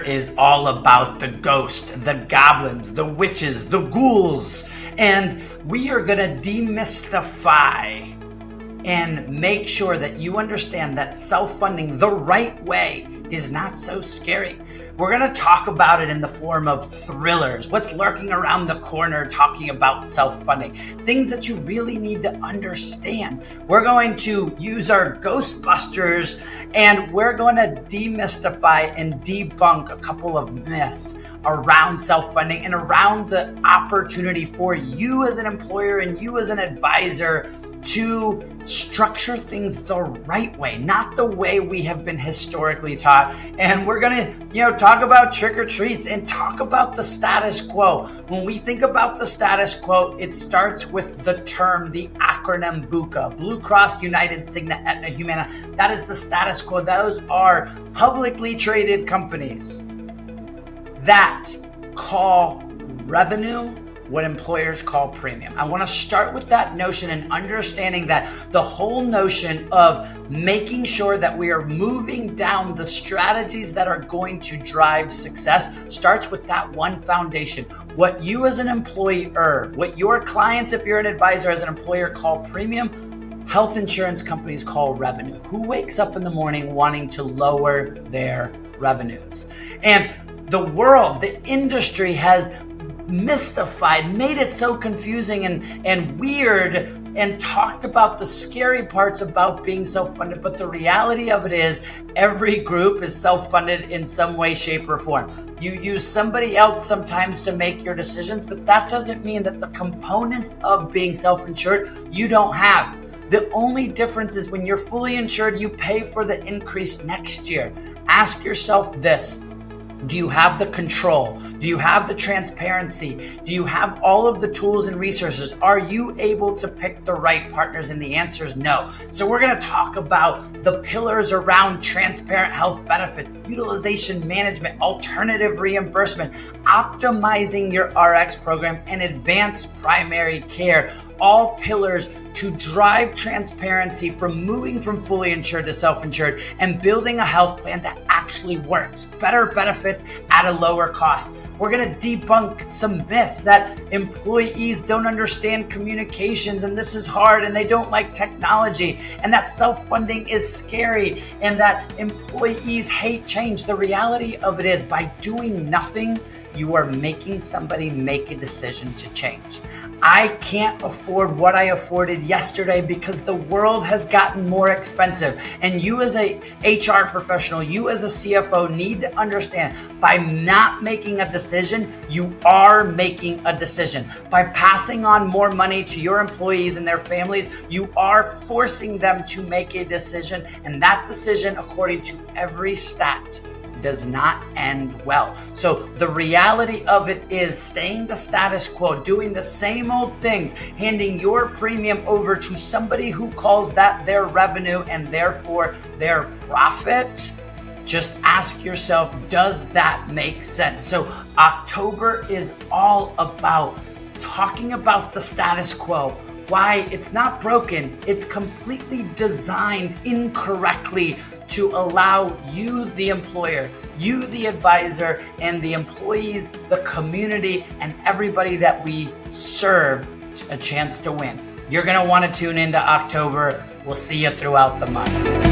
is all about the ghost, the goblins, the witches, the ghouls, and we are going to demystify and make sure that you understand that self-funding the right way is not so scary. We're going to talk about it in the form of thrillers, what's lurking around the corner talking about self-funding, things that you really need to understand. We're going to use our Ghostbusters and we're going to demystify and debunk a couple of myths around self-funding and around the opportunity for you as an employer and you as an advisor to structure things the right way, not the way we have been historically taught. And we're going to, talk about trick or treats and talk about the status quo. When we think about the status quo, it starts with the term, the acronym BUCA, Blue Cross, United, Cigna, Aetna, Humana. That is the status quo. Those are publicly traded companies that call revenue what employers call premium. I want to start with that notion and understanding that the whole notion of making sure that we are moving down the strategies that are going to drive success starts with that one foundation. What you as an employer, what your clients, if you're an advisor as an employer, call premium, health insurance companies call revenue. Who wakes up in the morning wanting to lower their revenues? And the world, the industry has mystified, made it so confusing and weird, and talked about the scary parts about being self-funded. But the reality of it is every group is self-funded in some way, shape, or form. You use somebody else sometimes to make your decisions, but that doesn't mean that the components of being self-insured you don't have. The only difference is when you're fully insured, you pay for the increase next year. Ask yourself this. Do you have the control? Do you have the transparency? Do you have all of the tools and resources? Are you able to pick the right partners? And the answer is no. So we're going to talk about the pillars around transparent health benefits, utilization management, alternative reimbursement, optimizing your RX program, and advanced primary care. All pillars to drive transparency from moving from fully insured to self-insured and building a health plan that actually works, better benefits at a lower cost. We're going to debunk some myths that employees don't understand communications and this is hard and they don't like technology and that self-funding is scary and that employees hate change. The reality of it is by doing nothing, you are making somebody make a decision to change. I can't afford what I afforded yesterday because the world has gotten more expensive. And you as a HR professional, you as a CFO need to understand by not making a decision, you are making a decision. By passing on more money to your employees and their families, you are forcing them to make a decision. And that decision, according to every stat, does not end well. So the reality of it is staying the status quo, doing the same old things, handing your premium over to somebody who calls that their revenue and therefore their profit. Just ask yourself, does that make sense? So October is all about talking about the status quo. Why it's not broken, it's completely designed incorrectly to allow you, the employer, you, the advisor, and the employees, the community, and everybody that we serve a chance to win. You're going to want to tune into October. We'll see you throughout the month.